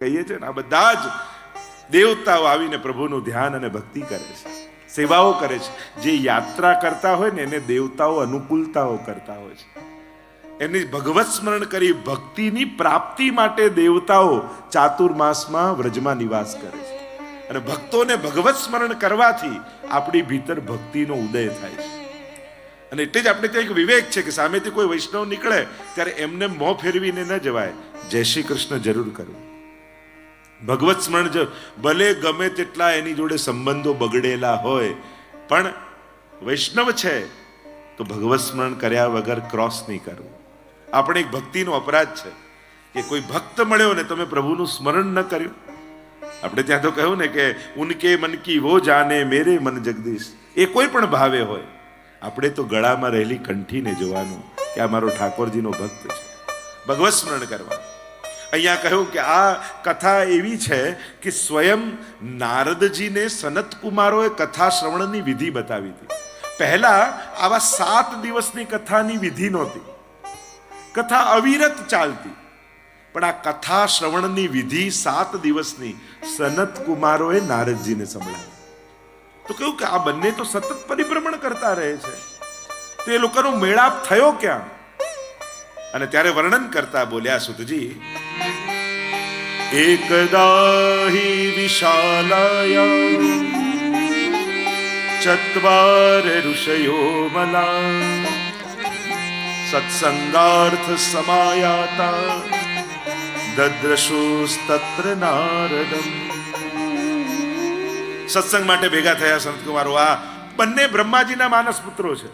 કહીએ છીએ ને, આ બધા જ દેવતાઓ આવીને પ્રભુનું ધ્યાન અને ભક્તિ કરે છે, સેવાઓ કરે છે. જે યાત્રા કરતા હોય ને એને દેવતાઓ અનુકૂળતાઓ કરતા હોય છે. એની ભગવત સ્મરણ કરી ભક્તિની પ્રાપ્તિ માટે દેવતાઓ ચાતુર્માસમાં વ્રજમાં નિવાસ કરે છે. અને ભક્તોને ભગવત સ્મરણ કરવાથી આપણી ભીતર ભક્તિનો ઉદય થાય છે. અને એટલે જ આપણે ત્યાં એક વિવેક છે કે સામેથી કોઈ વૈષ્ણવ નીકળે ત્યારે એમને મોં ફેરવીને ન જવાય, જય શ્રી કૃષ્ણ જરૂર કરવું. ભગવત સ્મરણ ભલે ગમે તેટલા એની જોડે સંબંધો બગડેલા હોય, પણ વૈષ્ણવ છે તો ભગવત સ્મરણ કર્યા વગર ક્રોસ નહીં કરવું. આપણે એક ભક્તિનો અપરાધ છે કે કોઈ ભક્ત મળ્યો ને તમે પ્રભુનું સ્મરણ ન કર્યું. આપણે ત્યાં તો કહ્યું ને કે ઉનકે મન કી વો જાને મેરે મન જગદીશ. એ કોઈ પણ ભાવે હોય, આપણે તો ગળામાં રહેલી કંઠીને જોવાનું કે આ મારો ઠાકોરજીનો ભક્ત છે, ભગવત સ્મરણ કરવાનું. અહીંયા કહ્યું કે આ કથા એવી છે કે સ્વયં નારદજીને સનત કુમારોએ કથા શ્રવણની વિધિ બતાવી હતી. પહેલા આવા 7 દિવસની કથાની વિધિ નહોતી, કથા અવિરત ચાલતી. પણ આ કથા શ્રવણની વિધિ 7 દિવસની સનત કુમારોએ નારદજીને સંભળાવી. તો કહ્યું કે આ બંને તો સતત પરિભ્રમણ કરતા રહે છે, તો એ લોકોનો મેળાપ થયો ક્યાં? અને ત્યારે વર્ણન કરતા બોલ્યા, સુતજી, એકદા હિ વિશાલાયા ચત્વાર ઋષયો મલા સત્સંગાર્થ સમાયાતા દદ્રશુસ્તત્ર નારદમ. સત્સંગ માટે ભેગા થયા સનતકુમારો. આ બંને બ્રહ્માજીના માનસ પુત્રો છે.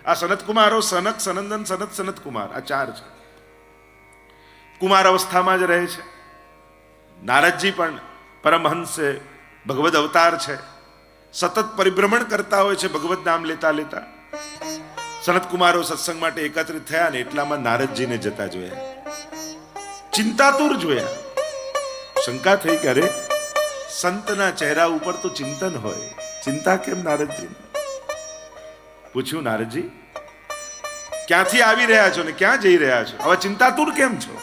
આ સનતકુમારો સનક, સનંદન, સનત, સનતકુમાર, આ 4 છે. કુમાર અવસ્થામાં જ રહે છે. નારદજી પણ પરમહંસ છે, ભગવદ અવતાર છે, સતત પરિભ્રમણ કરતા હોય છે ભગવદ નામ લેતા લેતા. સનતકુમારો સત્સંગ માટે એકત્રિત થયા ને એટલામાં નારદજીને જતા જોયા, ચિંતાતુર જોયા. શંકા થઈ કે અરે, સંતના ચહેરા ઉપર તો ચિંતન હોય, ચિંતા કેમ નારદજી? પૂછ્યું, નારદજી ક્યાંથી આવી રહ્યા છો ને ક્યાં જઈ રહ્યા છો? હવે ચિંતાતુર કેમ છો?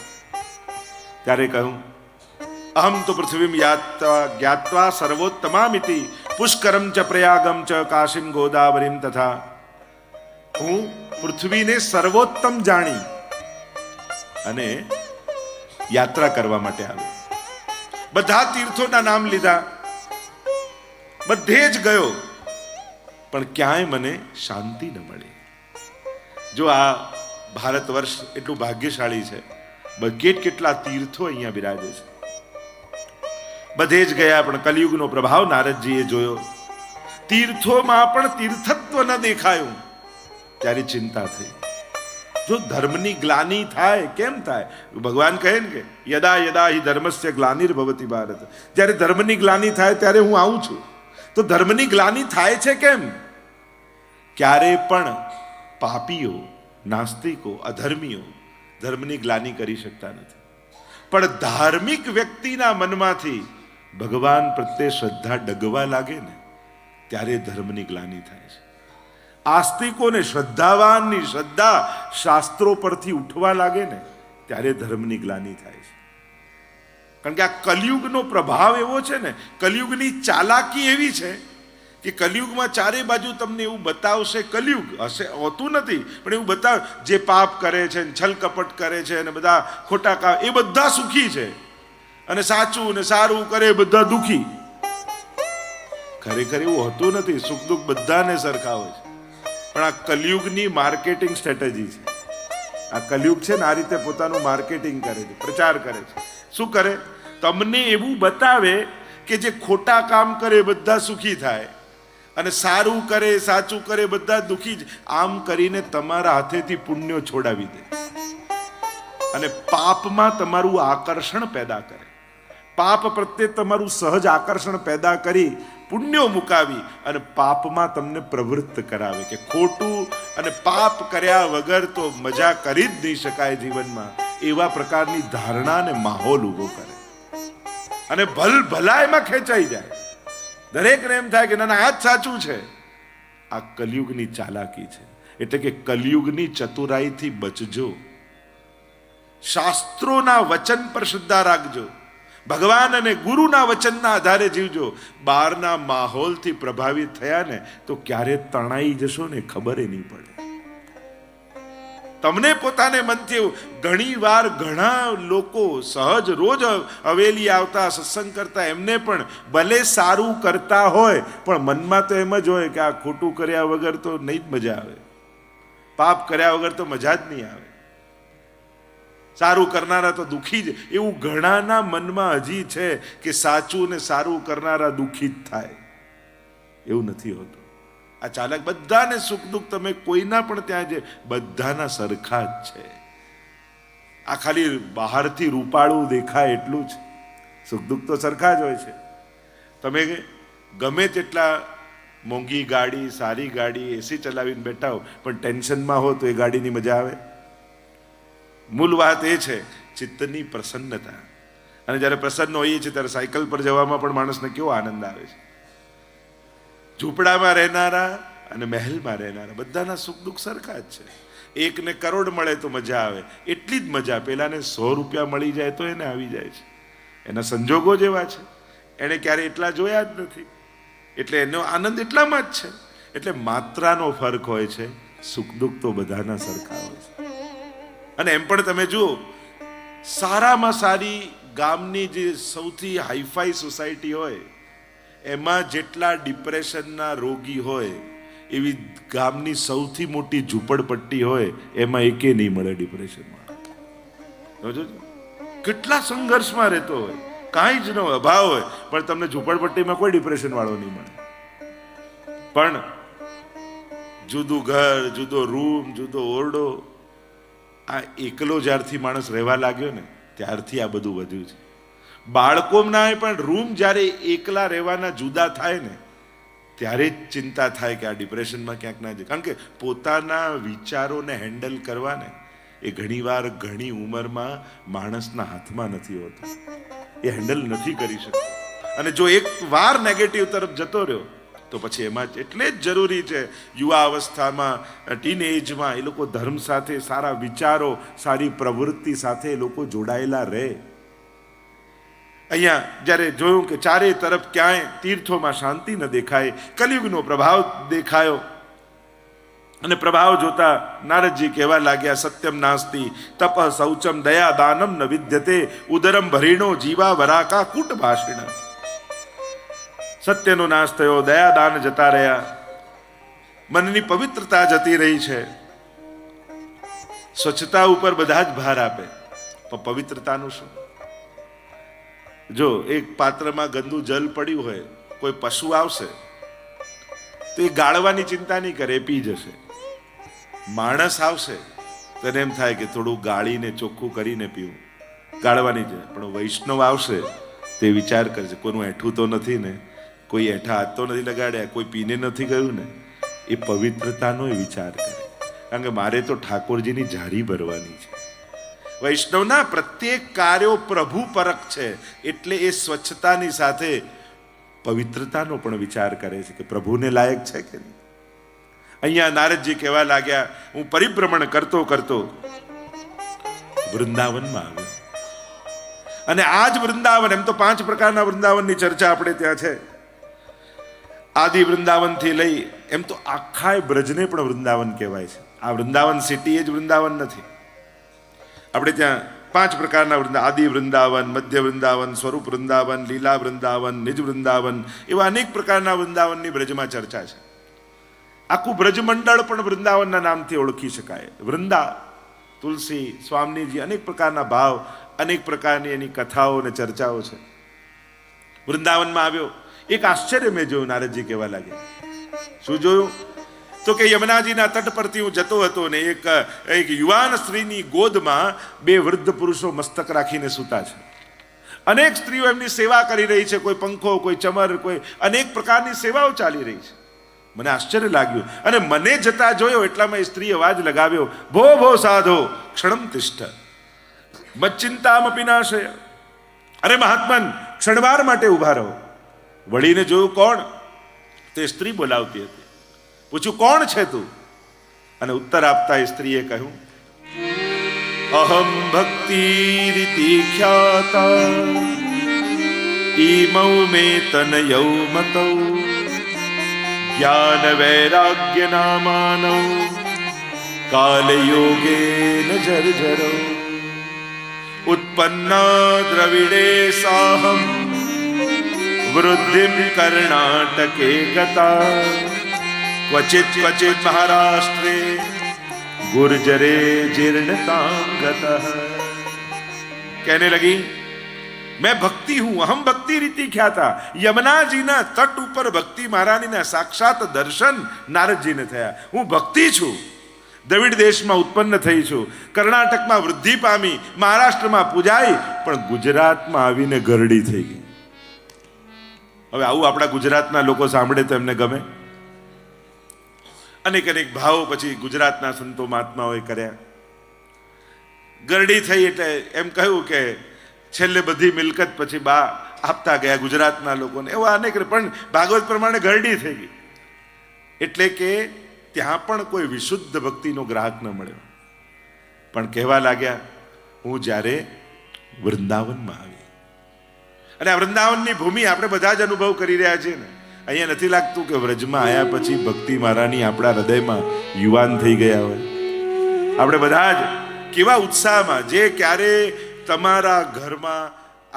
ત્યારે કહ્યું, અહમ તો પૃથ્વીમ જ્ઞાત્વા સર્વોત્તમામિતિ પુષ્કરમ ચ પ્રયાગમ ચ કાશીમ ગોદાવરીમ તથા. હું પૃથ્વીને સર્વોત્તમ જાણી અને યાત્રા કરવા માટે આવ્યો. બધા તીર્થોના નામ લીધા, બધે જ ગયો, પણ ક્યાંય મને શાંતિ ન મળી. જો આ ભારત વર્ષ એટલું ભાગ્યશાળી છે, કેટલા તીર્થો અહીંયા બિરાજે છે. બધે જ ગયા પણ કલિયુગનો પ્રભાવ નારદજીએ જોયો. તીર્થોમાં પણ તીર્થત્વ ન દેખાયું. ત્યારે ચિંતા થઈ. જો ધર્મની ગ્લાનિ થાય, કેમ થાય? ભગવાન કહે ને કે યદા યદા હિ ધર્મસ્ય ગ્લાનિર્ભવતિ ભારત. જ્યારે ધર્મની ગ્લાનિ થાય ત્યારે હું આવું છું. તો ધર્મની ગ્લાનિ થાય છે કેમ? ક્યારે પણ પાપીઓ, નાસ્તિકો, અધર્મીઓ ધર્મની ગ્લાનિ કરી શકતા નથી. પણ ધાર્મિક વ્યક્તિના મનમાંથી ભગવાન પ્રત્યે શ્રદ્ધા ડગવા લાગે ને ત્યારે ધર્મની ગ્લાનિ થાય છે. આસ્તિકોને, શ્રદ્ધાવાનની શ્રદ્ધા શાસ્ત્રો પરથી ઉઠવા લાગે ને ત્યારે ધર્મની ગ્લાનિ થાય છે. કારણ કે આ કલિયુગનો પ્રભાવ એવો છે ને, કલિયુગની ચાલાકી એવી છે કે કલિયુગમાં ચારે બાજુ તમને એવું બતાવશે. કલિયુગ હશે, હોતું નથી, પણ એવું બતાવ જે પાપ કરે છે, છલ કપટ કરે છે અને બધા ખોટા કામ, એ બધા સુખી છે, અને સાચું ને સારું કરે બધા દુખી. ખરેખર એવું હોતું નથી. સુખ દુઃખ બધાને સરખા હોય છે. પણ આ કલિયુગની માર્કેટિંગ સ્ટ્રેટેજી છે. આ કલિયુગ છે ને આ રીતે પોતાનું માર્કેટિંગ કરે છે, પ્રચાર કરે છે. શું કરે? તમને એવું બતાવે કે જે ખોટા કામ કરે બધા સુખી થાય, અને સારું કરે, સાચું કરે બધા દુખી જ. આમ કરીને તમારા હાથેથી પુણ્યો છોડાવી દે અને પાપમાં તમારું આકર્ષણ પેદા કરે. પાપ પ્રત્યે તમારું સહજ આકર્ષણ પેદા કરી પુણ્યો મુકાવી અને પાપમાં તમને પ્રવૃત્ત કરાવે કે ખોટું અને પાપ કર્યા વગર તો મજા કરી જ નહીં શકાય જીવનમાં. એવા પ્રકારની ધારણા અને માહોલ ઉભો કરે અને ભલાઈમાં ખેંચાઈ જાય. દરેકને એમ થાય કે ના, આ જ સાચું છે. આ કલિયુગની ચાલાકી છે. એટલે કે કલિયુગની ચતુરાઈથી બચજો. શાસ્ત્રોના વચન પર શ્રદ્ધા રાખજો. ભગવાન અને ગુરુના વચનના આધારે જીવજો. બહારના માહોલથી પ્રભાવિત થયા ને તો ક્યારે તણાઈ જશો ને ખબર નહીં પડે. તમને પોતાને મનથી ઘણી વાર ઘણા લોકો સહજ રોજ હવેલી આવતા સત્સંગ કરતા એમને પણ ભલે સારું કરતા હોય પણ મનમાં તો એમ જ હોય કે આ ખોટું કર્યા વગર તો નહીં જ મજા આવે, પાપ કર્યા વગર તો મજા જ નહીં આવે, સારું કરનારા તો દુઃખી જ. એવું ઘણાના મનમાં હજી છે કે સાચું ને સારું કરનારા દુઃખી જ થાય. એવું નથી હોતું. આ ચાલક બધાને સુખ દુઃખ તમે કોઈના પણ ત્યાં જે બધાના સરખા જ છે. આ ખાલી બહારથી રૂપાળું દેખાય એટલું જ, સુખ દુઃખ તો સરખા જ હોય છે. તમે ગમે તેટલા મોંઘી ગાડી, સારી ગાડી, એસી ચલાવીને બેઠા હો પણ ટેન્શનમાં હો તો એ ગાડીની મજા આવે? મૂળ વાત એ છે ચિત્તની પ્રસન્નતા. અને જ્યારે પ્રસન્ન હોઈએ છીએ ત્યારે સાયકલ પર જવામાં પણ માણસને કેવો આનંદ આવે છે. ઝૂંપડામાં રહેનારા અને મહેલમાં રહેનારા બધાના સુખ દુઃખ સરખા જ છે. એકને કરોડ મળે તો મજા આવે, એટલી જ મજા પેલાને 100 રૂપિયા મળી જાય તો એને આવી જાય છે. એના સંજોગો જેવા છે, એને ક્યારે એટલા જોયા જ નથી એટલે એનો આનંદ એટલામાં જ છે. એટલે માત્રાનો ફરક હોય છે, સુખ દુઃખ તો બધાના સરખા હોય છે. અને એમ પણ તમે જુઓ, સારામાં સારી ગામની જે સૌથી હાઈફાઈ સોસાયટી હોય એમાં જેટલા ડિપ્રેશનના રોગી હોય એવી ગામની સૌથી મોટી ઝૂંપડપટ્ટી હોય એમાં એકે નહીં મળે ડિપ્રેશનમાં. કેટલા સંઘર્ષમાં રહેતો હોય, કાંઈ જ નો અભાવ હોય પણ તમને ઝૂંપડપટ્ટીમાં કોઈ ડિપ્રેશન વાળો નહીં મળે. પણ જુદું ઘર, જુદો રૂમ, જુદો ઓરડો, આ એકલો જ્યારથી માણસ રહેવા લાગ્યો ને ત્યારથી આ બધું વધ્યું છે. બાળકોના પણ રૂમ જ્યારે એકલા રહેવાના જુદા થાય ને ત્યારે જ ચિંતા થાય કે આ ડિપ્રેશનમાં ક્યાંક ના જાય. કારણ કે પોતાના વિચારોને હેન્ડલ કરવાને એ ઘણીવાર ઘણી ઉંમરમાં માણસના હાથમાં નથી હોતું, એ હેન્ડલ નથી કરી શકતો. અને જો એક વાર નેગેટિવ તરફ જતો રહ્યો તો પછી એમાં એટલે જ જરૂરી છે યુવા અવસ્થામાં, ટીન એજમાં એ લોકો ધર્મ સાથે, સારા વિચારો, સારી પ્રવૃત્તિ સાથે એ લોકો જોડાયેલા રહે. અહીંયા જ્યારે જોયું કે ચારે તરફ ક્યાંય તીર્થોમાં શાંતિ ન દેખાય, કલિયુગનો પ્રભાવ દેખાયો અને પ્રભાવ જોતા નારદજી કહેવા લાગ્યા, સત્યમ નાસ્તિ તપ શૌચમ દયા દાનમ ન વિદ્યતે ઉદરમ ભરીણો જીવા વરાકા કૂટ ભાષિણ. સત્યનો નાશ થયો, દયા દાન જતા રહ્યા, મનની પવિત્રતા જતી રહી છે. સ્વચ્છતા ઉપર બધા જ ભાર આપે પણ પવિત્રતાનું શું? જો એક પાત્રમાં ગંદુ જલ પડ્યું હોય, કોઈ પશુ આવશે તો એ ગાળવાની ચિંતા નહીં કરે, એ પી જશે. માણસ આવશે તો એને એમ થાય કે થોડું ગાળીને ચોખ્ખું કરીને પીવું, ગાળવાની છે. પણ વૈષ્ણવ આવશે તે વિચાર કરશે કોઈનું એઠું તો નથી ને, કોઈ એઠા હાથ તો નથી લગાડ્યા, કોઈ પીને નથી ગયું ને. એ પવિત્રતાનો વિચાર કરે, કારણ કે મારે તો ઠાકોરજીની જારી ભરવાની છે. વૈષ્ણવના પ્રત્યેક કાર્યો પ્રભુ પરક છે એટલે એ સ્વચ્છતાની સાથે પવિત્રતાનો પણ વિચાર કરે છે કે પ્રભુને લાયક છે કે નહીં. અહીંયા નારદજી કહેવા લાગ્યા, હું પરિભ્રમણ કરતો કરતો વૃંદાવનમાં આવ્યો. અને આ જ વૃંદાવન, એમ તો 5 પ્રકારના વૃંદાવનની ચર્ચા આપણે ત્યાં છે. આદિ વૃંદાવન થી લઈ એમ તો આખા બ્રજને પણ વૃંદાવન કહેવાય છે. આ વૃંદાવન સિટી એ જ વૃંદાવન નથી. આપણે ત્યાં 5 પ્રકારના વૃંદાવન, આદિ વૃંદાવન, મધ્ય વૃંદાવન, સ્વરૂપ વૃંદાવન, લીલા વૃંદાવન, નિજ વૃંદાવન, એવા અનેક પ્રકારના વૃંદાવનની બ્રજમાં ચર્ચા છે. આખું બ્રજમંડળ પણ વૃંદાવનના નામથી ઓળખી શકાય. વૃંદા, તુલસી, સ્વામીજી, અનેક પ્રકારના ભાવ, અનેક પ્રકારની એની કથાઓ અને ચર્ચાઓ છે. વૃંદાવનમાં આવ્યો, એક આશ્ચર્ય મેં જોયું. નારદજી કહેવા લાગ્યા, શું જોયું? તો કે યમુનાજીના તટ પરથી હું જતો હતો ને એક યુવાન સ્ત્રીની ગોદમાં 2 વૃદ્ધ પુરુષો મસ્તક રાખીને સૂતા છે. અનેક સ્ત્રીઓ એમની સેવા કરી રહી છે, કોઈ પંખો, કોઈ ચમર, કોઈ અનેક પ્રકારની સેવાઓ ચાલી રહી છે. મને આશ્ચર્ય લાગ્યું અને મને જતા જોયો એટલામાં એ સ્ત્રી અવાજ લગાવ્યો, ભો ભો સાધો ક્ષણમ તિષ્ઠ મચ્ચિંતામપી નાશય. અરે મહાત્મન, ક્ષણવાર માટે ઉભા રહો. વળીને જોયું, કોણ? તે સ્ત્રી બોલાવતી હતી. પૂછ્યું, કોણ છે તું? અને ઉત્તર આપતા એ સ્ત્રીએ કહ્યું, અહમ ભક્તિ રીતિ ખ્યાતા मौ मे तनयौ मतौ ज्ञान वैराग्य नामानौ कालयोगेन जर्जरौ उत्पन्ना द्रविडे साहं वृद्धिं कर्णाटके गता क्वचित् क्वचित् महाराष्ट्रे गुर्जरे जीर्णतां गतः। कहने लगी मैं भक्ति हूं, अहम भक्ति रीति ख्याता। यमुनाजीना तट ઉપર ભક્તિ મહારાણીના સાક્ષાત દર્શન નારદજીને થયા. હું ભક્તિ છું, દ્રવિડ દેશમાં ઉત્પન્ન થઈ છું, કર્ણાટકમાં વૃદ્ધિ પામી, મહારાષ્ટ્રમાં પૂજાઈ, પણ ગુજરાતમાં આવીને ગરડી થઈ ગઈ. હવે આવું આપણા ગુજરાતના લોકો સાંભળે તો એમને ગમે? અનેક અનેક ભાવો પછી ગુજરાતના સંતો મહાત્માઓએ કર્યા. ગરડી થઈ એટલે એમ કહ્યું કે છેલ્લે બધી મિલકત પછી બા આપતા ગયા ગુજરાતના લોકોને. એવા અનેક, પણ ભાગવત પ્રમાણે ગરડી થઈ ગઈ. એટલે કે ત્યાં પણ કોઈ વિશુદ્ધ ભક્તિનો ગ્રાહક ન મળ્યો. પણ કહેવા લાગ્યા હું જ્યારે વૃંદાવનમાં આવી, અને આ વૃંદાવનની ભૂમિ આપણે બધા જ અનુભવ કરી રહ્યા છીએ ને. અહીંયા નથી લાગતું કે વ્રજમાં આવ્યા પછી ભક્તિ મહારાણી આપણા હૃદયમાં યુવાન થઈ ગયા હોય? આપણે બધા જ કેવા ઉત્સાહમાં, જે ક્યારે તમારા ઘરમાં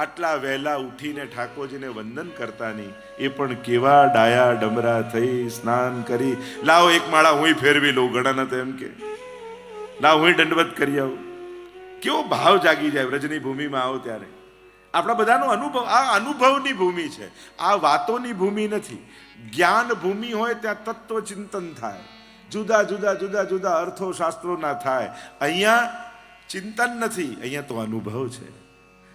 આટલા વહેલા ઉઠીને ઠાકોરજીને વંદન કરતા નહીં, એ પણ કેવા ડાયા ડમરા થઈ સ્નાન કરી, લાવો એક માળા હું ફેરવી લઉં, ઘણા તો એમ કે લાવ હું દંડવત કરી આવું. કેવો ભાવ જાગી જાય વ્રજની ભૂમિમાં આવો ત્યારે. આપણા બધાનો અનુભવ, આ અનુભવની ભૂમિ છે, આ વાતોની ભૂમિ નથી. જ્ઞાન ભૂમિ હોય ત્યાં તત્વ ચિંતન થાય, જુદા જુદા જુદા જુદા અર્થો શાસ્ત્રોના થાય. અહીંયા ચિંતન નથી, અહીંયા તો અનુભવ છે.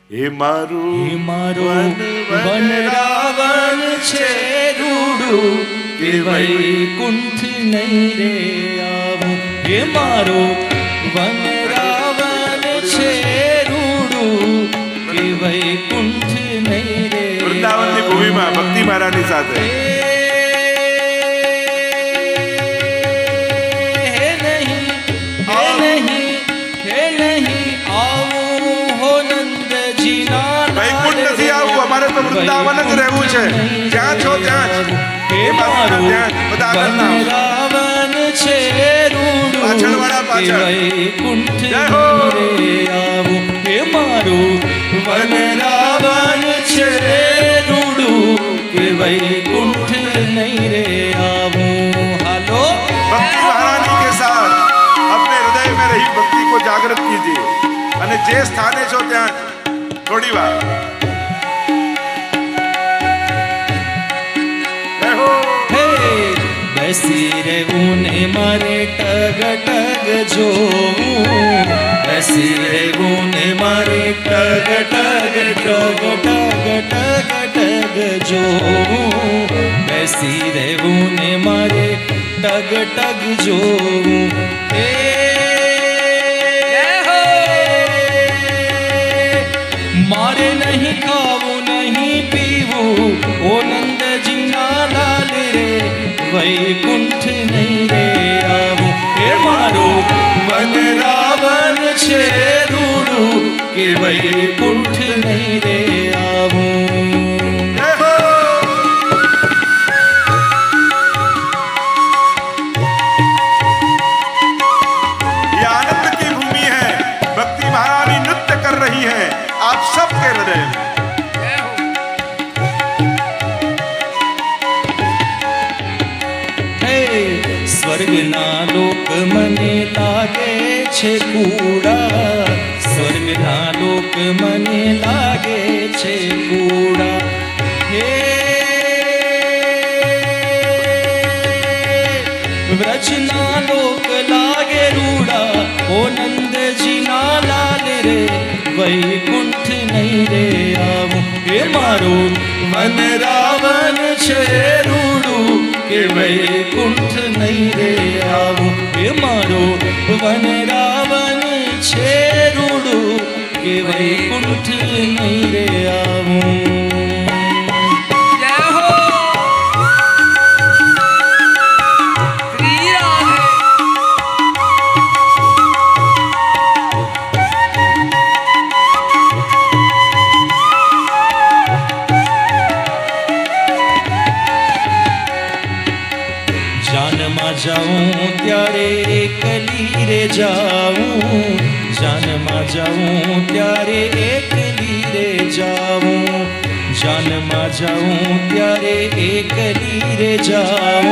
હે મારું વનરાવન છે રૂડું કે વૈકુંઠ નહીં રે આવું. હે મારો વનરાવન છે રૂડું કે વૈકુંઠ નહીં રે. વૃંદાવનની ભૂમિમાં ભક્તિ મહારાજની સાથે વૃંદાવન જ રહેવું છે. જ્યાં છો ત્યાં વનરાવન છે રૂડું વૈકુંઠ આવું. હે મારું વનરાવન છે રૂડું કે વૈકુંઠ નહીં રે આવું. હાલો भक्ति महारानी के साथ अपने हृदय में रही भक्ति को जागृत कीजिए. અને જે સ્થાને છો ત્યાં થોડી વાર બેસી રહેવું ને મારે ટગ ટગ જોવું. બેસી રહેવું ને મારે tug tug tug tug tug tug જોવું. બેસી રહેવું ને મારે ટગ ટગ જોવું. મારે નહીં ખાવું નહીં પીવું, ઓ નંદજીના લાલ રે વૈકુંઠ નહીં રે આવું. હે મારું વનરાવન છે રૂડું કે વૈકુંઠ નહીં રે આવું. ये आनंद की भूमि है. भक्ति महारानी नृत्य कर रही है आप सबके हृदय में. સ્વર્ગના લોક મને લાગે છે કૂડા. સ્વર્ગના લોક મને લાગે છે કૂડા. હે વ્રજના લોક લાગે રૂડા, ઓ નંદજીના લાલ રે વૈકુંઠ નહીં રે આવું. હે મારું વનરાવન છે રૂડું કે વૈકુંઠ નહીં રે આવું. હે મારો વનરાવન છે રૂડું કે વૈકુંઠ નહીં રે આવું. જાઉં ત્યારે એકલી રે જાઉં, જાનમાં જાઉં ત્યારે એકલી રે જાઉં, જાનમાં જાઉં ત્યારે એકલી રે જાઉં,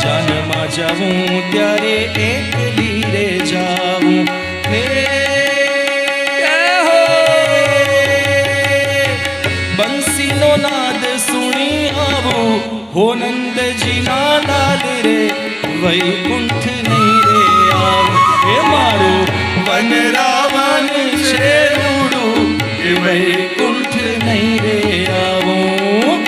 જાનમાં જાઉં ત્યારે એકલી રે જાઉં. હે બંસીનો નાદ સુણી આવું, હો નંદજીના લાલ રે વૈકુંઠ નહીં રે આવું. હે મારું વનરાવન છે રૂડું, એ વૈકુંઠ નહીં રે આવું.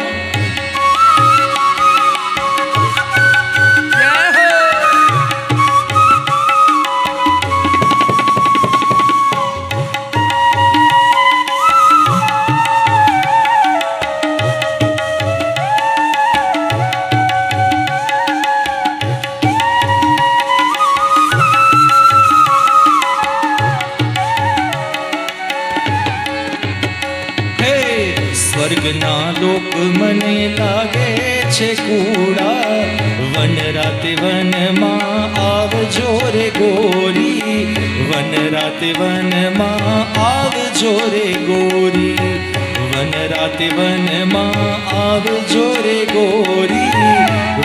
સ્વર્ગના લોક મને લાગે છે કુડા, વન રાતે વનમાં આવજો રે ગોરી, વન રાતે વનમાં આવજો રે ગોરી, વન રાતે વનમાં આવજો રે ગોરી,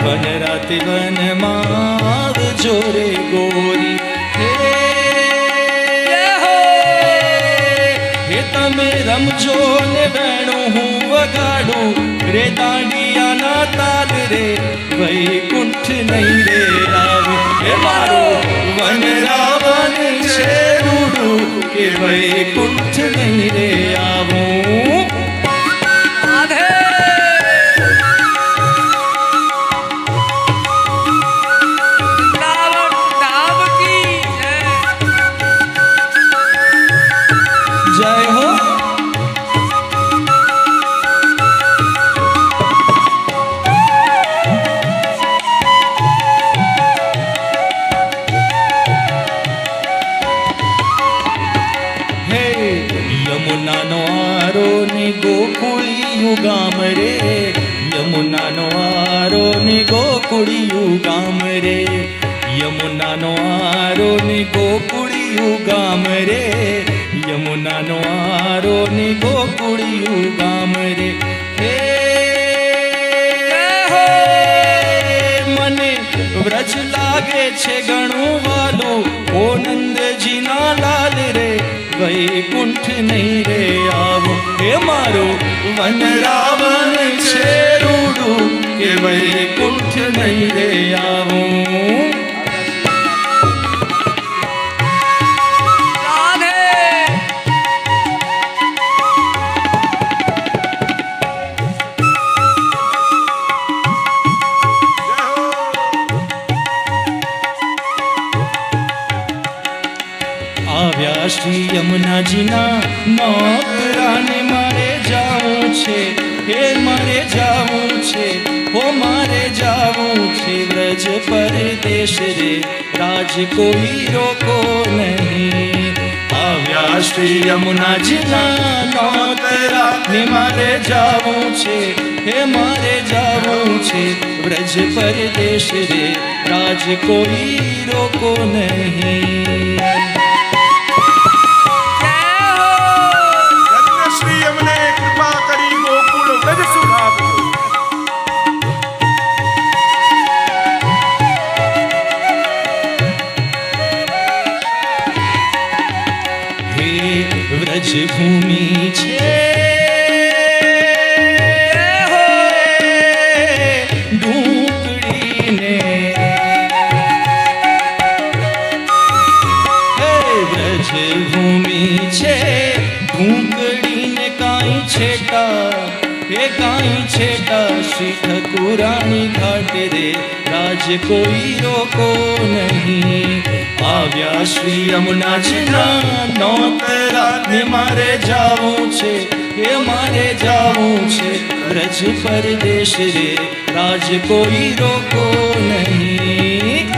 વન રાતે વનમાં આવજો રે ગોરી. હે તમે રમજો ને વેણું હું વગાડું રે, દાંડિયાના તાલ રે વૈકુંઠ નહીં રે આવે. હે મારું વનરાવન છે રૂડું, કે વૈકુંઠ નહીં રે આવું. જય હો. યમુનાનો આરો ને ગોકુળિયું ગામ રે, યમુનાનો આરો ને ગોકુળિયું ગામ રે, યમુનાનો આરો ને ગોકુળિયું ગામ રે, યમુનાનો આરો ને ગોકુળિયું ગામ રે. હે મને વ્રજ લાગે છે ઘણું વાલું, ઓ નંદજીના લાલ રે વૈકુંઠ નહીં રે આવું. હે મારું વનરાવન છે રૂડું, કે વૈકુંઠ નહીં રે આવું. આવ્યા શ્રી યમુનાજીના નોકરાને મારે જાવું છે, હે મારે જાવું છે, હો મારે જાવું છે વ્રજ પરદેશ રે, રાજ કોઈ રોકો નહીં. આવ્યા શ્રી યમુનાજીના નોકરાને મારે જાવું છે, હે મારે જાવું છે વ્રજ પરદેશ રે, રાજ કોઈ રોકો નહીં. શ્રી અમને કૃપા કરી ગોકુળ વ્રજ સુખ આપજો. હે વ્રજ ભૂમિ છે ઢૂંકડીને, હે વ્રજ ભૂમિ છે ઢૂંકડીને કાંઈ છેટા, હે કાંઈ છેટા શ્રી ઠકુરાણી ઘાટ રે, રાજ કોઈ રોકો નહીં. આવ્યા શ્રી યમુનાજીના નોકરાને મારે જાવું છે, હે મારે જાવું છે વ્રજ પરદેશ રે, રાજ કોઈ રોકો નહીં.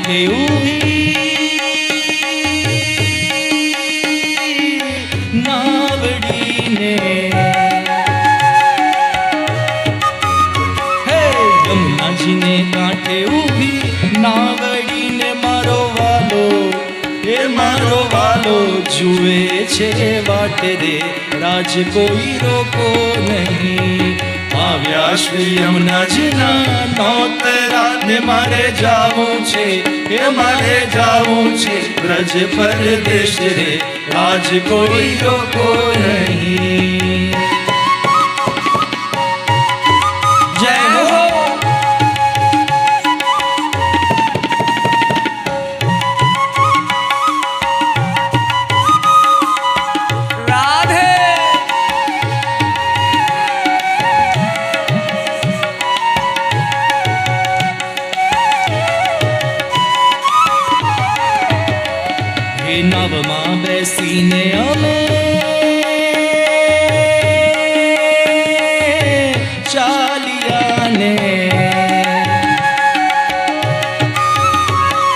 કાંઠે ઊભી નાવડીને, હે યમુનાજીને કાંઠે ઊભી નાવડીને મારો વાલો, એ મારો વાલો જુએ છે વાટ રે, રાજ કોઈ રોકો નહીં. આવ્યા શ્રી યમુનાજીના નોતરા ને મારે જાવું છે, એ મારે જાવું છે બ્રજ પરદેશ રે, રાજ કોઈ રોકો નહીં. જય હો. નાવમાં બેસીને અમે ચાલ્યા ને,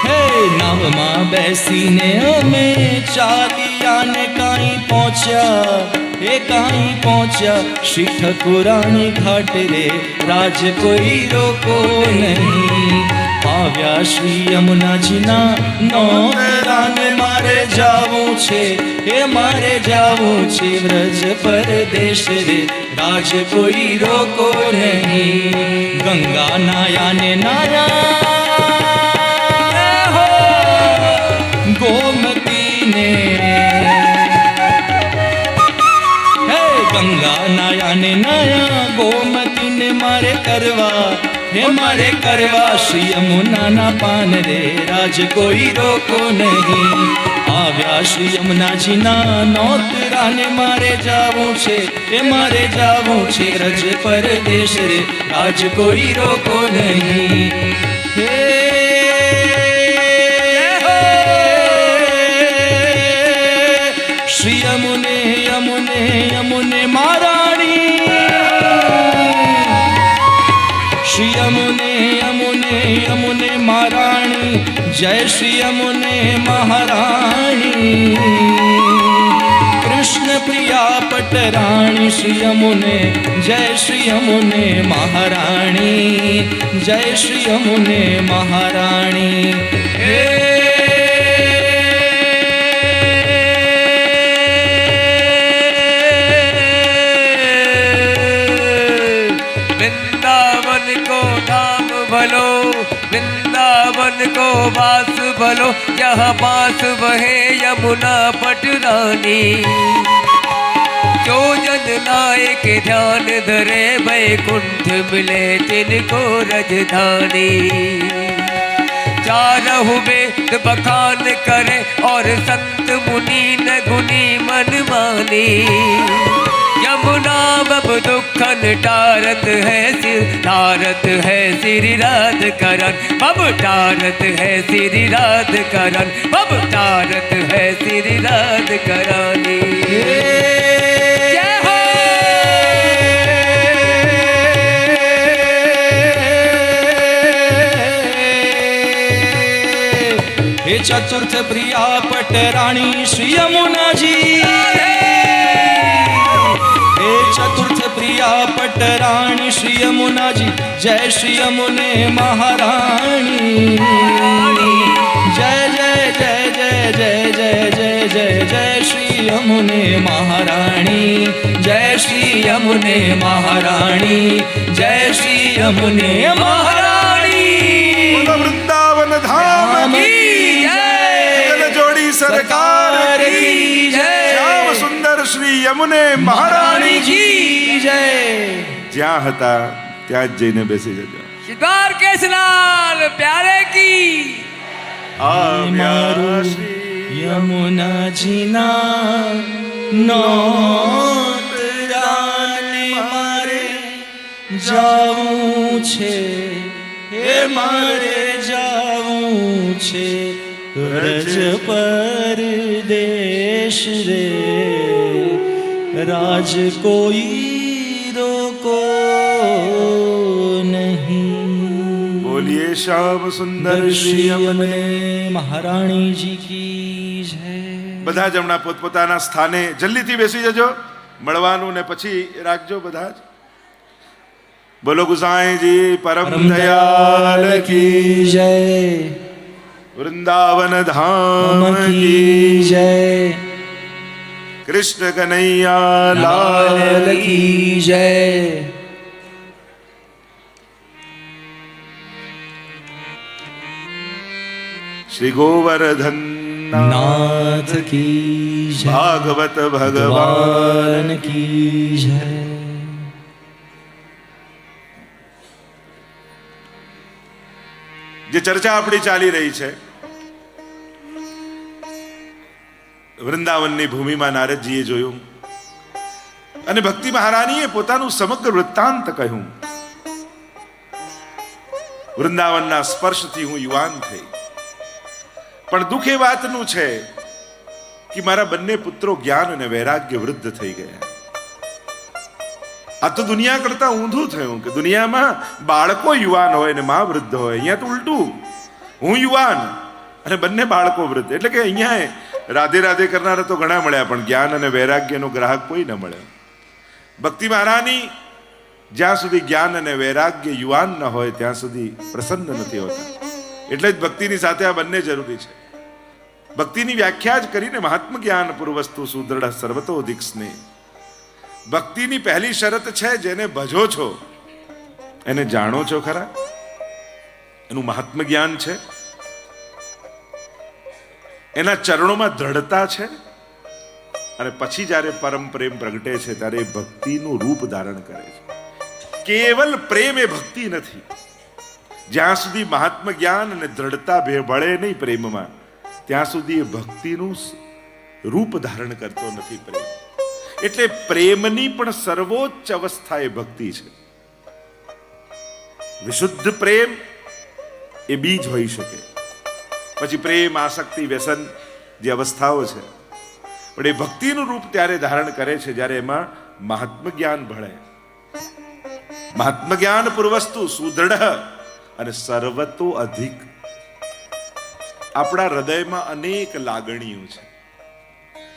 હે નાવમાં બેસીને અમે ચાલ્યા ને કાંઈ પહોંચ્યા, એ કાંઈ પહોંચ્યા શ્રી ઠકુરાણી ઘાટ રે, રાજ કોઈ રોકો નહીં. આવ્યા શ્રી યમુનાજીના નોતરાને મારે જાવું છે, એ મારે જાવું છે વ્રજ પરદેશ રે, રાજ કોઈ રોકો નહીં. ગંગા નાયા ને નાયા હો ગોમતીને, હે ગંગા નાયા ને નાયા ગોમતીને મારે કરવા, હે મારે કરવા શ્રી યમુનાના પાન રે, રાજ કોઈ રોકો નહીં. આવ્યા શ્રી યમુનાજીના નોતરાને મારે જાવું છે, એ મારે જાવું છે રજ પરદેશ રે, રાજ કોઈ રોકો નહીં. હે શ્રી યમુને યમુને યમુને મહારાણી, શ્રી યમુને યમુને યમુને મહારાણી, જય શ્રી યમુને મહારાણી. કૃષ્ણ પ્રિયા પટરાણી શ્રી યમુને, જય શ્રી યમુને મહારાણી, જય શ્રી યમુને મહારાણી. હે वृंदावन को वास भलो, जहाँ पास बहे यमुना पटरानी. जो जन लाए के ध्यान धरे, वैकुंठ मिले जिनको राजधानी. चारहु वेद बखान करे और संत मुनि न गुनी मन मानी. यमुना बब दुखन टारत है सिर, टारत है सिरि राध करन, बब टारत है सिरि राध करन, बब टारत है सिरि राध करानी. जय हो. हे चतुर्थ प्रिया पटराणी श्री यमुना जी, हे चतुर्थ प्रिया पटराणी श्री यमुना जी, जय श्री यमुने महाराणी. जय जय जय जय जय जय जय जय जय श्री यमुने महाराणी, जय श्री यमुने महाराणी, जय श्री यमुने महाराणी. वृंदावन धाम की जय, जोड़ी सरकार की जय, श्याम सुंदर श्री यमुने महाराणी जी जय. જ્યાં હતા ત્યાં જ જઈને બેસી જજો. सिद्धार्थ केशलाल प्यारे की. આવ્યા શ્રી યમુનાજીના નોતરાને મારે જાવું છે, હે મારે જાવું છે રજ પરદેશ રે, રાજ કોઈ રોકો નહીં. બોલીએ શ્યામ સુંદર શ્રી શ્રી અમને મહારાણી જી કી જય. બધા જ હમણાં પોતપોતાના સ્થાને જલ્દીથી બેસી જજો, મળવાનું ને પછી રાખજો બધા જ. બોલો ગુસાઈજી પરમ પરમ દયાલ કી જય. વૃંદાવન ધામ કી જય. કૃષ્ણ કનૈયા લાલ લાલ કી જય. શ્રી ગોવર્ધન નાથ કી જય. ભાગવત ભગવાન ભગવાન કી જય. જે ચર્ચા આપણી ચાલી રહી છે વૃંદાવનની ભૂમિમાં નારદજીએ જોયું અને ભક્તિ મહારાણીએ પોતાનું સમગ્ર વૃત્તાંત કહ્યું. વૃંદાવનના સ્પર્શથી હું યુવાન થઈ, પણ દુઃખ એ વાતનું છે કે મારા બંને પુત્રો જ્ઞાન અને વૈરાગ્ય વૃદ્ધ થઈ ગયા. આ તો દુનિયા કરતા ઊંધું થયું કે દુનિયામાં બાળકો યુવાન હોય ને માં વૃદ્ધ હોય. અહીંયા તો ઉલટું, હું યુવાન અને બંને બાળકો વૃદ્ધ. એટલે કે અહીંયા રાધે રાધે કરનારા તો ઘણા મળ્યા, પણ જ્ઞાન અને વૈરાગ્યનો ગ્રાહક કોઈ ન મળ્યો. ભક્તિ મહારાણી જ્યાં સુધી જ્ઞાન અને વૈરાગ્ય યુવાન ન હોય ત્યાં સુધી પ્રસન્ન નથી હોતા. એટલે જ ભક્તિની સાથે આ બંને જરૂરી છે. ભક્તિની વ્યાખ્યા જ કરીને મહાત્મ જ્ઞાન પૂર્વસ્તુ સુદૃઢ સર્વતોધિક સ્નેહ. ભક્તિની પહેલી શરત છે જેને ભજો છો એને જાણો છો ખરા, એનું મહાત્મ જ્ઞાન છે, એના ચરણોમાં દ્રઢતા છે, અને પછી જ્યારે પરમ પ્રેમ પ્રગટે છે ત્યારે એ ભક્તિનું રૂપ ધારણ કરે છે. કેવલ પ્રેમ એ ભક્તિ નથી. જ્યાં સુધી મહાત્મ જ્ઞાન અને દ્રઢતા ભળે નહીં પ્રેમમાં, ત્યાં સુધી એ ભક્તિનું રૂપ ધારણ કરતો નથી પ્રેમ. એટલે પ્રેમની પણ સર્વોચ્ચ અવસ્થા એ ભક્તિ છે. વિશુદ્ધ પ્રેમ એ બીજ હોઈ શકે, પછી પ્રેમ, આસક્તિ, વ્યસન જે અવસ્થાઓ છે, પણ એ ભક્તિનું રૂપ ત્યારે ધારણ કરે છે જ્યારે એમાં મહાત્મ જ્ઞાન ભળે. મહાત્મ જ્ઞાન પૂર્વસ્તુ સુદૃઢ અને સર્વતો અધિક. આપણા હૃદયમાં અનેક લાગણીઓ છે,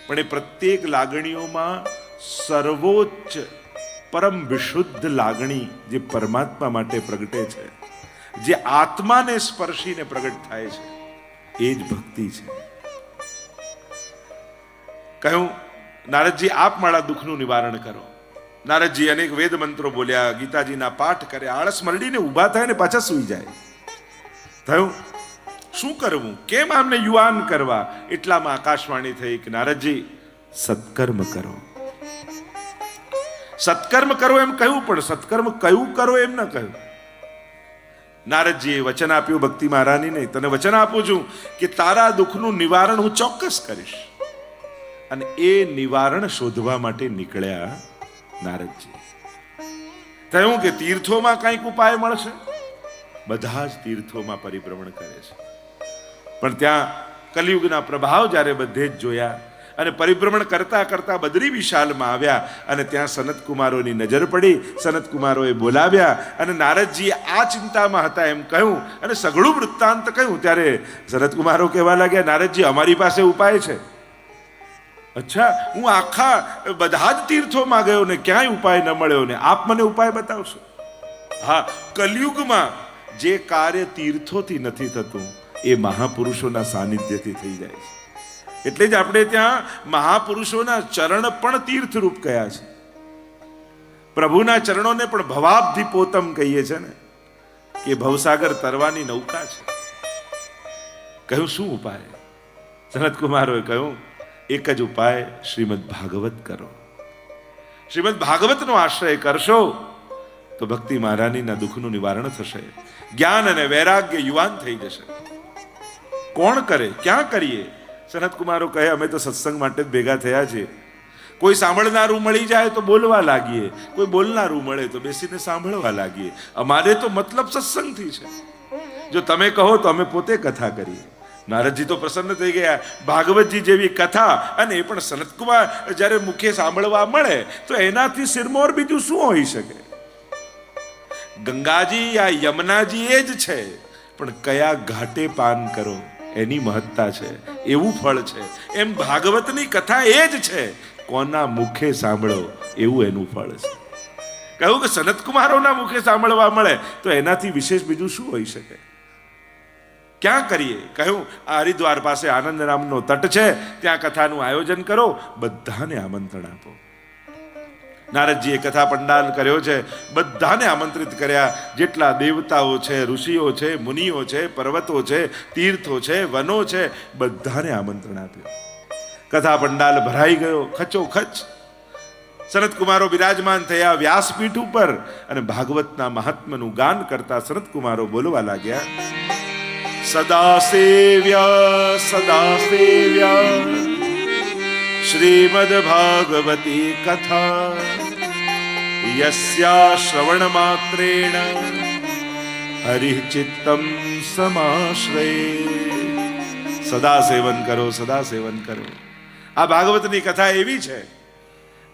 પણ એ પ્રત્યેક લાગણીઓમાં સર્વોચ્ચ પરમ વિશુદ્ધ લાગણી જે પરમાત્મા માટે પ્રગટે છે, જે આત્માને સ્પર્શીને પ્રગટ થાય છે, એ જ ભક્તિ છે. કહ્યું નારદજી આપ મારા દુઃખનું નિવારણ કરો. નારદજી અનેક વેદ મંત્રો બોલ્યા, ગીતાજીના પાઠ કરે, આળસ મરડીને ઊભા થાય ને પાછા સૂઈ જાય. થયું શું કરવું, કેમ આમને યુવાન કરવા? એટલામાં આકાશવાણી થઈ કે નારદજી સત્કર્મ કરો. સત્કર્મ કરો એમ કહ્યું, પણ સત્કર્મ કયું કરો એમ ન કહ્યું. નારદજીએ વચન આપ્યું ભક્તિ મહારાણીને, તને વચન આપું છું કે તારા દુઃખનું નિવારણ હું ચોક્કસ કરીશ. અને એ નિવારણ શોધવા માટે નીકળ્યા નારદજી. થયું કે તીર્થોમાં કંઈક ઉપાય મળશે. બધા જ તીર્થોમાં પરિભ્રમણ કરે છે, પણ ત્યાં કલિયુગના પ્રભાવ જ્યારે બધે જ જોયા અને પરિભ્રમણ કરતા કરતા બદરી વિશાલમાં આવ્યા અને ત્યાં સનત કુમારોની નજર પડી. સનત કુમારોએ બોલાવ્યા અને નારદજી આ ચિંતામાં હતા એમ કહ્યું અને સઘળું વૃત્તાંત કહ્યું. ત્યારે સનત કુમારો કહેવા લાગ્યા, નારદજી અમારી પાસે ઉપાય છે. અચ્છા, હું આખા બધા જ તીર્થોમાં ગયો ને ક્યાંય ઉપાય ન મળ્યો ને આપ મને ઉપાય બતાવશો? હા, કલિયુગમાં જે કાર્ય તીર્થોથી નથી થતું એ મહાપુરુષોના સાનિધ્યથી થઈ જાય છે. એટલે જ આપણે ત્યાં મહાપુરુષોના ચરણ પણ તીર્થરૂપ કયા છે. પ્રભુના ચરણોને પણ ભવાબ્ધિ પોતમ કહીએ છે ને, કે ભવસાગર તરવાની નૌકા છે. કહ્યું શું ઉપાય? સનત કુમારોએ કહ્યું એક જ ઉપાય, શ્રીમદ ભાગવત કરો. શ્રીમદ ભાગવતનો આશ્રય કરશો તો ભક્તિ મહારાણીના દુઃખનું નિવારણ થશે, જ્ઞાન અને વૈરાગ્ય યુવાન થઈ જશે. કોણ કરે, ક્યાં કરીએ? સનત કુમારો કહે અમે તો સત્સંગ માટે જ ભેગા થયા છીએ. કોઈ સાંભળનારું મળી જાય તો બોલવા લાગીએ, કોઈ બોલનારું મળે તો બેસીને સાંભળવા લાગીએ. અમારે તો મતલબ સત્સંગથી છે. જો તમે કહો તો અમે પોતે કથા કરીએ. નારદજી તો પ્રસન્ન થઈ ગયા. ભાગવતજી જેવી કથા, અને એ પણ સનતકુમાર જ્યારે મુખે સાંભળવા મળે તો એનાથી સિરમોર બીજું શું હોઈ શકે? ગંગાજી આ યમુનાજી એ જ છે, પણ કયા ઘાટે પાન કરો એની મહત્તા છે, એવું ફળ છે. એમ ભાગવતની કથા એ જ છે, કોના મુખે સાંભળો એવું એનું ફળ છે. કહ્યું કે સનતકુમારોના મુખે સાંભળવા મળે તો એનાથી વિશેષ બીજું શું હોઈ શકે? ક્યાં કરીએ? કહ્યું આ હરિદ્વાર પાસે આનંદરામનો તટ છે, ત્યાં કથાનું આયોજન કરો, બધાને આમંત્રણ આપો. નારદજીએ કથા પંડાલ કર્યો છે, બધાને આમંત્રિત કર્યા. જેટલા દેવતાઓ છે, ઋષિઓ છે, મુનિઓ છે, પર્વતો છે, તીર્થો છે, વનો છે, બધાને આમંત્રણ આપ્યું. કથા પંડાલ ભરાઈ ગયો ખચોખચ. સનતકુમારો બિરાજમાન થયા વ્યાસપીઠ ઉપર અને ભાગવતના મહાત્મ્યનું ગાન કરતા સનતકુમારો બોલવા લાગ્યા, સદા સેવ્ય શ્રીમદ ભાગવતી કથા યસ્યા શ્રવણ માત્રેણ હરિ ચિત્તમ સમાશ્રય. સદા સેવન કરો, સદા સેવન કરો. આ ભાગવતની કથા એવી છે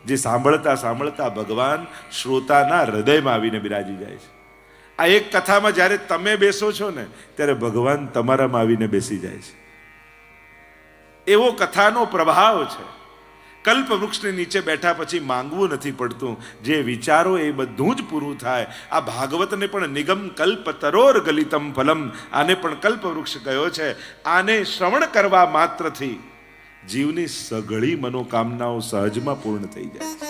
જે સાંભળતા સાંભળતા ભગવાન શ્રોતાના હૃદયમાં આવીને બિરાજી જાય છે. આ એક કથામાં જ્યારે તમે બેસો છો ને ત્યારે ભગવાન તમારામાં આવીને બેસી જાય છે. એવો કથાનો પ્રભાવ છે. કલ્પ વૃક્ષની નીચે બેઠા પછી માંગવું નથી પડતું, જે વિચારો એ બધું જ પૂરું થાય. આ ભાગવતને પણ નિગમ કલ્પ તરોર ગલિતમ ફલમ, આને પણ કલ્પ વૃક્ષ કયો છે. આને શ્રવણ કરવા માત્રથી જીવની સઘળી મનોકામનાઓ સહજમાં પૂર્ણ થઈ જાય છે.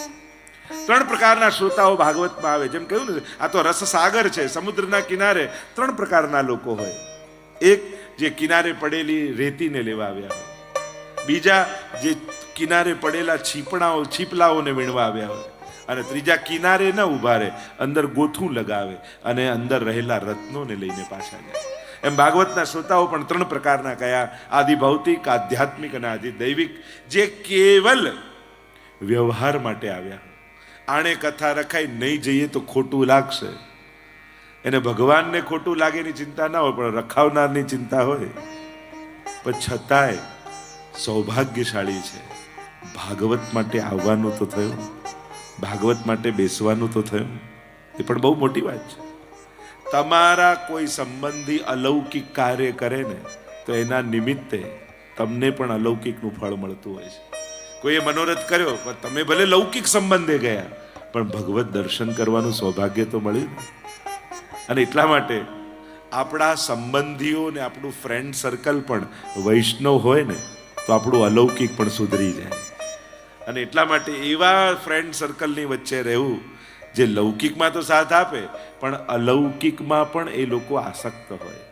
3 પ્રકારના શ્રોતાઓ ભાગવતમાં આવે. જેમ કહ્યું ને, આ તો રસસાગર છે. સમુદ્રના કિનારે 3 પ્રકારના લોકો હોય. એક જે કિનારે પડેલી રેતીને લેવા આવ્યા હોય, બીજા જે કિનારે પડેલા છીપલાઓને વીણવા આવ્યા હોય, અને ત્રીજા કિનારે ન ઉભા રહે, અંદર ગોથું લગાવે અને અંદર રહેલા રત્નોને લઈને પાછા જાય. એમ ભાગવતના શ્રોતાઓ પણ 3 પ્રકારના કયા? આદિ ભૌતિક, આધ્યાત્મિક અને આદિ દૈવિક. જે કેવલ વ્યવહાર માટે આવ્યા. આણે કથા રખાઈ નહીં જઈએ તો ખોટું લાગશે, એને ભગવાનને ખોટું લાગે એની ચિંતા ના હોય, પણ રખાવનારની ચિંતા હોય. પણ છતાંય સૌભાગ્યશાળી છે. ભાગવત માટે આવવાનું તો થયું, ભાગવત માટે બેસવાનું તો થયું. એ પણ બહુ મોટી વાત છે. તમારા કોઈ સંબંધી અલૌકિક કાર્ય કરે ને તો એના નિમિત્તે તમને પણ અલૌકિકનું ફળ મળતું હોય છે. કોઈએ મનોરથ કર્યો, પણ તમે ભલે લૌકિક સંબંધે ગયા, પણ ભગવત દર્શન કરવાનું સૌભાગ્ય તો મળ્યું. અને એટલા માટે આપણા સંબંધીઓ ને આપણું ફ્રેન્ડ સર્કલ પણ વૈષ્ણવ હોય ને તો આપણું અલૌકિક પણ સુધરી જાય. અને એટલા માટે એવા ફ્રેન્ડ સર્કલની વચ્ચે રહેવું જે લૌકિકમાં તો સાથ આપે, પણ અલૌકિકમાં પણ એ લોકો આસક્ત હોય.